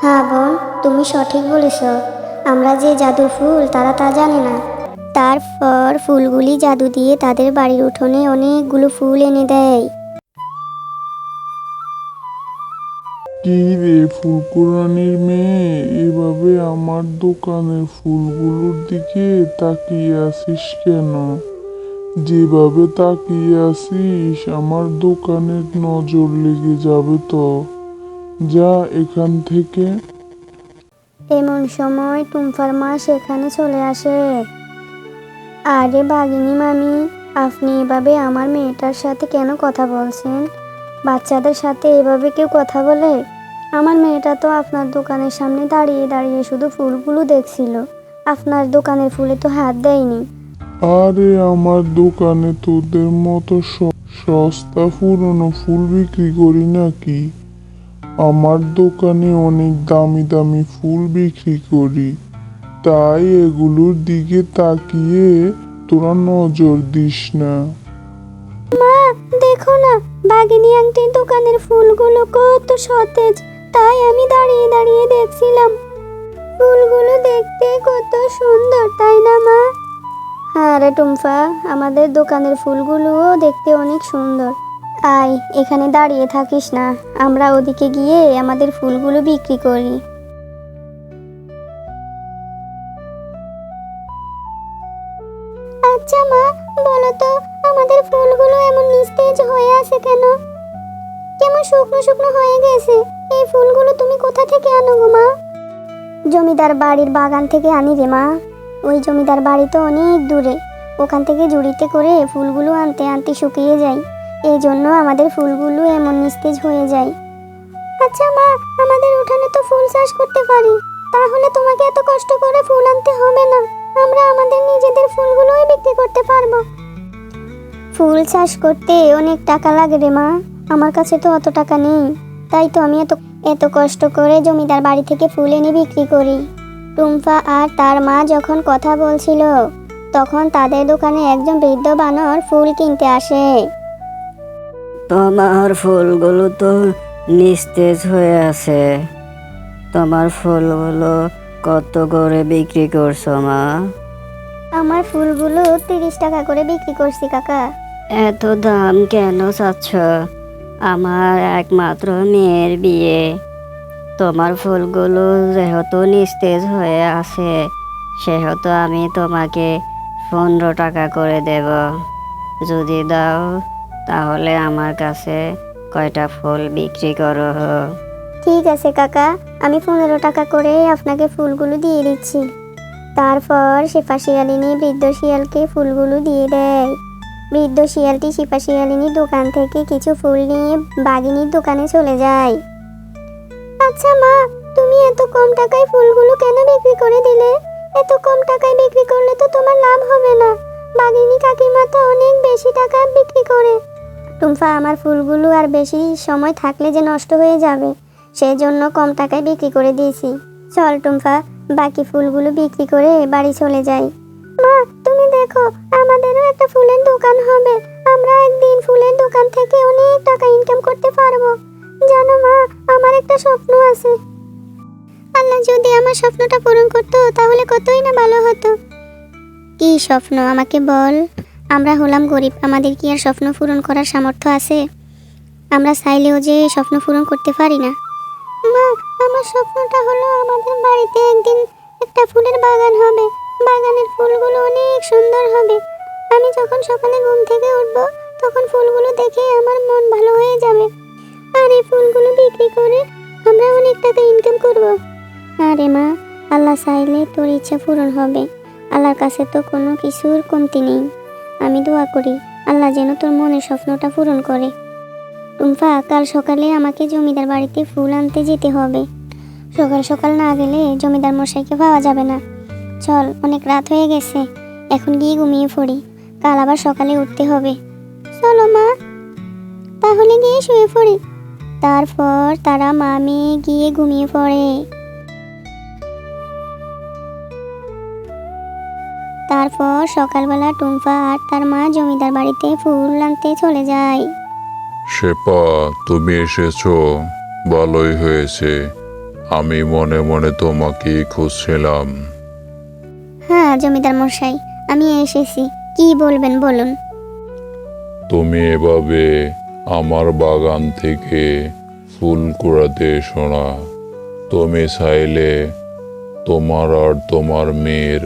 হ্যাঁ বোন, তুমি সঠিক বলেছ। আমরা যে জাদুর ফুল তারা তা জানে না। তারপর ফুলগুলি জাদু দিয়ে তাদের বাড়ির উঠোনে অনেকগুলো ফুল এনে দেয়। কি রে ফুলকুরানির মেয়ে, এভাবে আমার দোকানের ফুলগুলোর দিকে তাকিয়ে আছিস কেন? যেভাবে তাকিয়ে আছিস আমার দোকানের নজর লেগে যাবে তো। যা এখান থেকে। এমন সময় টুম্পার মা সেখানে চলে আসে। আরে বাঘিনী মামি, আপনি এভাবে আমার মেয়েটার সাথে কেন কথা বলছেন? বাচ্চাদের সাথে এভাবে কেউ কথা বলে? আমার মেয়েটা তো আপনার দোকানের সামনে দাঁড়িয়ে দাঁড়িয়ে শুধু ফুলগুলো দেখছিল, আপনার দোকানের ফুলে তো হাত দেয়নি। আরে আমার দোকানে তোদের মতো সস্তা পুরনো ফুল বিক্রি করি নাকি? আমার দোকানে অনেক দামি দামি ফুল বিক্রি করি, তাই এগুলোর দিকে তাকিয়ে তোরা নজর দিস না। মা, দেখো না, বাঘিনী আন্টির দোকানের ফুলগুলো কত সতেজ, তাই আমি দাঁড়িয়ে দাঁড়িয়ে দেখছিলাম। ফুলগুলো দেখতে কত সুন্দর, তাই না মা? হ্যাঁ রে টুম্পা, আমাদের দোকানের ফুলগুলোও দেখতে অনেক সুন্দর। আয়, এখানে দাঁড়িয়ে থাকিস না, আমরা ওদিকে গিয়ে আমাদের ফুলগুলো বিক্রি করি। আচ্ছা মা, বলো তো, আমাদের ফুলগুলো এমন নিস্তেজ হয়ে আছে কেন? কেমন শুকনো শুকনো হয়ে গেছে। এই ফুলগুলো তুমি কোথা থেকে আনো গো মা? জমিদার বাড়ির বাগান থেকে আনি রে মা। ওই জমিদার বাড়ি তো অনেক দূরে, ওখান থেকে ঝুড়িতে করে ফুলগুলো আনতে আনতে শুকিয়ে যায়, এই জন্য আমাদের ফুলগুলো এমন নিস্তেজ হয়ে যায়। আচ্ছা মা, আমাদের উঠানে তো ফুল চাষ করতে পারি, তাহলে তোমাকে এত কষ্ট করে ফুল আনতে হবে না, আমরা আমাদের নিজেদের ফুলগুলোই বিক্রি করতে পারবো। ফুল চাষ করতে অনেক টাকা লাগে রে মা, আমার কাছে তো অত টাকা নেই, তাই তো আমি এত এত কষ্ট করে জমিদার বাড়ি থেকে ফুল এনে বিক্রি করি। টুম্পা আর তার মা যখন কথা বলছিল, তখন তাদের দোকানে একজন বৃদ্ধ বানর ফুল কিনতে আসে। তোমার ফুলগুলো তো নিস্তেজ হয়ে আছে। তোমার ফুলগুলো কত করে বিক্রি করছো মা? আমার ফুলগুলো 30 টাকা করে বিক্রি করছি কাকা। এত দাম কেন চাচ্ছ? আমার একমাত্র মেয়ের বিয়ে, তোমার ফুলগুলো যেহেতু নিস্তেজ হয়ে আছে, সেহেতু আমি তোমাকে 15 টাকা করে দেব। যদি দাও তাহলে আমার কাছে কয়টা ফুল বিক্রি করো। ঠিক আছে কাকা, আমি 15 টাকা করে আপনাকে ফুলগুলো দিয়ে দিচ্ছি। তারপর শেফা শিয়ালিনী বৃদ্ধ শিয়ালকে ফুলগুলো দিয়ে দেয়। বৃদ্ধ শিয়ালটি শেফা শিয়ালিনীর দোকান থেকে কিছু ফুল নিয়ে বাঘিনীর দোকানে চলে যায়। আচ্ছা মা, তুমি এত কম টাকায় ফুলগুলো কেন বিক্রি করে দিলে? এত কম টাকায় বিক্রি করলে তো তোমার লাভ হবে না, বাঘিনী কাকিমা তো অনেক বেশি টাকা বিক্রি করে। টুম্পা, আমার ফুলগুলো আর বেশি সময় থাকলে যে নষ্ট হয়ে যাবে, সেই জন্য কম টাকায় বিক্রি করে দিয়েছি। চল টুম্পা, বাকি ফুলগুলো বিক্রি করে বাড়ি চলে যাই। মা, তুমি দেখো, আমাদেরও একটা ফুলের দোকান হবে, আমরা একদিন ফুলের দোকান থেকে অনেক টাকা ইনকাম করতে পারবো। জানো মা, আমার একটা স্বপ্ন আছে, আল্লাহ যদি আমার স্বপ্নটা পূরণ করতো তাহলে কতই না ভালো হতো। কি স্বপ্ন আমাকে বল? আমরা হলাম গরিব, আমাদের কি আর স্বপ্ন পূরণ করার সামর্থ্য আছে? আমরা চাইলেও যে স্বপ্ন পূরণ করতে পারি না। মা, আমার স্বপ্নটা হলো আমাদের বাড়িতে একদিন একটা ফুলের বাগান হবে, বাগানের ফুলগুলো অনেক সুন্দর হবে। আমি যখন সকালে ঘুম থেকে উঠবো, তখন ফুলগুলো দেখে আমার মন ভালো হয়ে যাবে, আর এই ফুলগুলো বিক্রি করে আমরা অনেক টাকা ইনকাম করব। আরে মা, আল্লাহ চাইলে তোর ইচ্ছা পূরণ হবে, আল্লাহর কাছে তো কোনো কিছুর কমতি নেই। আমি দোয়া করি আল্লাহ যেন তোর মনের স্বপ্নটা পূরণ করে। টুম্পা, কাল সকালে আমাকে জমিদার বাড়িতে ফুল আনতে যেতে হবে। সকাল সকাল না গেলে জমিদার মশাইকে পাওয়া যাবে না। চল, অনেক রাত হয়ে গেছে, এখন গিয়ে ঘুমিয়ে পড়ি, কাল আবার সকালে উঠতে হবে। চলো মা, তাহলে গিয়ে শুয়ে পড়ি। তারপর তারা মা মেয়ে গিয়ে ঘুমিয়ে পড়ে। তারপর সকালবেলা টুম্পা আর তার মা জমিদার বাড়িতে ফুল আনতে চলে যায়। শেপা, তুমি এসেছো, ভালোই হয়েছে। আমি মনে মনে তোমাকে খুঁজছিলাম। হ্যাঁ জমিদার মশাই, আমি এসেছি, কি বলবেন বলুন। তুমি এভাবে আমার বাগান থেকে ফুল কুড়াতে এসো না। তুমি চাইলে তোমার আর তোমার মেয়ের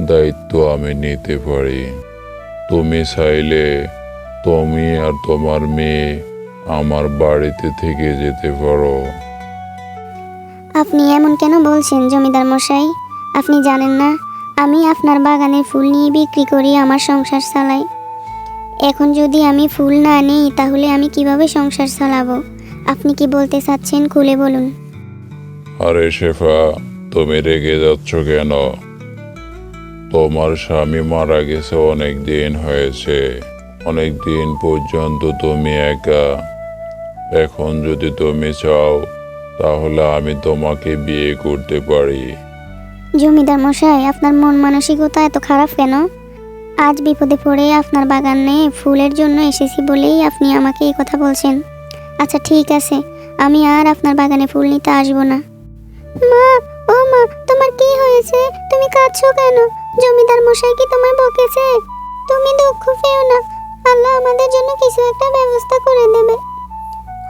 দায়িত্ব আমি নিতে পারি। তুমি চাইলে তুমি আর তোমার মেয়ে আমার বাড়িতে থেকে যেতে পারো। আপনি এমন কেন বলছেন জমিদার মশাই? আপনি জানেন না আমি আপনার বাগানের ফুল নিয়ে বিক্রি করি, আমার সংসার চালাই। এখন যদি আমি ফুল না নিই তাহলে আমি কিভাবে সংসার চালাবো? আপনি কি বলতে চাচ্ছেন খুলে বলুন। আরে শেফা, তুমি রেগে যাচ্ছ কেন? তোমার স্বামী মারা গেছে অনেক দিন হয়েছে, অনেক দিন পর্যন্ত তুমি একা। এখন যদি তুমি চাও তাহলে আমি তোমাকে বিয়ে করতে পারি। জমিদার মশাই, আপনার মন মানসিকতা এত খারাপ কেন? আজ বিপদে পড়ে আপনার বাগানে ফুলের জন্য এসেছি বলেই আপনি আমাকে এই কথা বলছেন। আচ্ছা ঠিক আছে, আমি আর আপনার বাগানে ফুল নিতে আসবো না। মা, ও মা, তোমার কি হয়েছে? তুমি কাঁদছো কেন? জমিদার মশাই কি তোমায় বকেছে? তুমি দুঃখ পেও না, আল্লাহ আমাদের জন্য কিছু একটা ব্যবস্থা করে দেবে।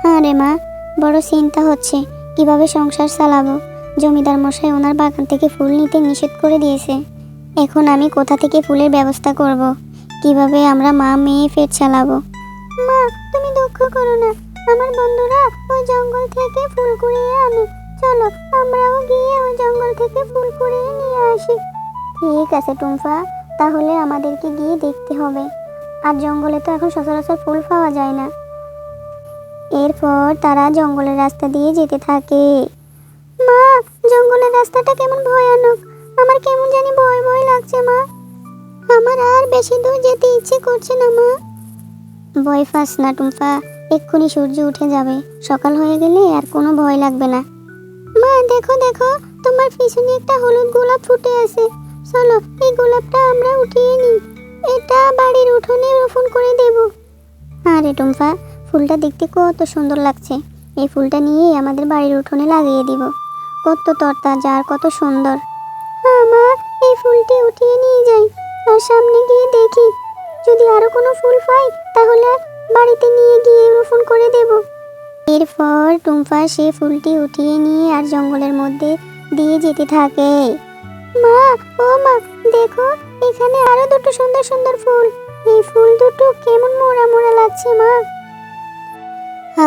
হ্যাঁ রে মা, বড় চিন্তা হচ্ছে কিভাবে সংসার চালাবো। জমিদার মশাই ওনার বাগান থেকে ফুল নিতে নিষেধ করে দিয়েছে। এখন আমি কোথা থেকে ফুলের ব্যবস্থা করব? কিভাবে আমরা মা মেয়ে পেট চালাবো? মা, তুমি দুঃখ করো না, আমার বন্ধুরা ওই জঙ্গল থেকে ফুল কুড়িয়ে আনে। চলো আমরাও গিয়ে ওই জঙ্গল থেকে ফুল কুড়িয়ে নিয়ে আসি। ঠিক আছে টুম্পা, তাহলে আমাদেরকে গিয়ে দেখতে হবে। আর জঙ্গলে তো এখন সচরাচর ফুল পাওয়া যায় না। এরপর তারা জঙ্গলের রাস্তা দিয়ে যেতে থাকে। মা, জঙ্গলের রাস্তাটা কেমন ভয়ানক, আমার কেমন জানি ভয় ভয় লাগছে মা। আমার আর বেশি দূর যেতে ইচ্ছে করছে না মা। ভয় পাস না টুম্পা, এক্ষুনি সূর্য উঠে যাবে, সকাল হয়ে গেলে আর কোনো ভয় লাগবে না। মা দেখো দেখো, তোমার পিছনে একটা হলুদ গোলাপ ফুটে আছে। চলো এই গোলাপটা আমরা উঠিয়ে নিই, এটা বাড়ির উঠোনে রোপণ করে দেব। আরে টুম্পা, ফুলটা দেখতে কত সুন্দর লাগছে, এই ফুলটা নিয়ে আমাদের বাড়ির উঠোনে লাগিয়ে দিব। কত তরতাজা আর কত সুন্দর। মা, এই ফুলটি উঠিয়ে নিয়ে যাই আর সামনে গিয়ে দেখি, যদি আরো কোনো ফুল পাই তাহলে বাড়িতে নিয়ে গিয়ে রোপণ করে দেব। এরপর টুম্পা সে ফুলটি উঠিয়ে নিয়ে আর জঙ্গলের মধ্যে দিয়ে যেতে থাকে। মা, ও মা, দেখো এখানে আরো দুটো সুন্দর সুন্দর ফুল। এই ফুল দুটো কেমন মোড়া মোড়া লাগছে মা।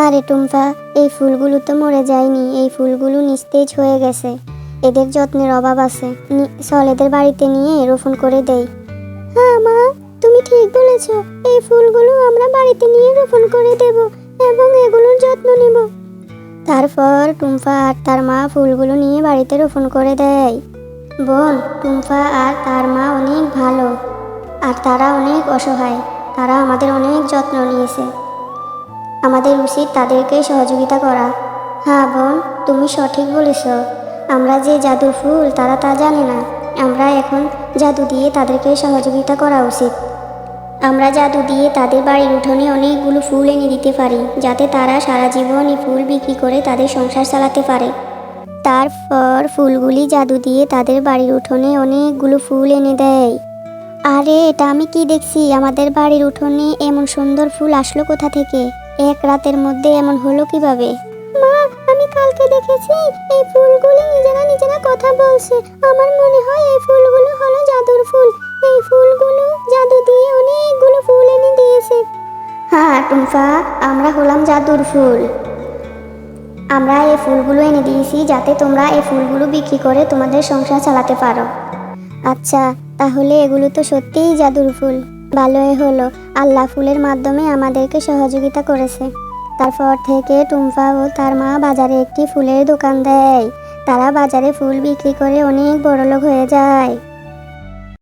আরে টুম্পা, এই ফুলগুলো তো মরে যায়নি, এই ফুলগুলো নিস্তেজ হয়ে গেছে, এদের যত্নের অভাব আছে। চল এদের বাড়িতে নিয়ে রোপণ করে দেই। হ্যাঁ মা, তুমি ঠিক বলেছ, এই ফুলগুলো আমরা বাড়িতে নিয়ে রোপণ করে দেব এবং এগুলোর যত্ন নেব। তারপর টুম্পা আর তার মা ফুলগুলো নিয়ে বাড়িতে রোপণ করে দেয়। বোন, টুম্পা আর তার মা অনেক ভালো, আর তারা অনেক অসহায়, তারা আমাদের অনেক যত্ন নিয়েছে। আমাদের উচিত তাদেরকে সহযোগিতা করা। হ্যাঁ বোন, তুমি সঠিক বলেছ, আমরা যে জাদুর ফুল তারা তা জানে না, আমরা এখন জাদু দিয়ে তাদেরকে সহযোগিতা করা উচিত। আমরা জাদু দিয়ে তাদের বাড়ির উঠোনে অনেকগুলো ফুল এনে দিতে পারি, যাতে তারা সারা জীবন এই ফুল বিক্রি করে তাদের সংসার চালাতে পারে। তারপর ফুলগুলি জাদু দিয়ে তাদের বাড়ির উঠোনে অনেকগুলো ফুল এনে দেয়। আরে এটা আমি কি দেখছি, আমাদের বাড়ির উঠোনে এমন সুন্দর ফুল আসলো কোথা থেকে? এক রাতের মধ্যে এমন হলো কিভাবে? মা, আমি কালকে দেখেছি এই ফুলগুলি নিজেরা নিজেরা কথা বলছে। আমার মনে হয় এই ফুলগুলো হলো জাদুর ফুল। এই ফুলগুলো জাদু দিয়ে অনেকগুলো ফুল এনে দিয়েছে। হ্যাঁ টুম্পা, আমরা হলাম জাদুর ফুল। আমরা এই ফুলগুলো এনে দিয়েছি যাতে তোমরা এই ফুলগুলো বিক্রি করে তোমাদের সংসার চালাতে পারো। আচ্ছা, তাহলে এগুলো তো সত্যিই জাদুর ফুল। ভালোই হলো, আল্লাহ ফুলের মাধ্যমে আমাদেরকে সহযোগিতা করেছে। তারপর থেকে টুম্পা ও তার মা বাজারে একটি ফুলের দোকান দেয়। তারা বাজারে ফুল বিক্রি করে অনেক বড়লোক হয়ে যায়।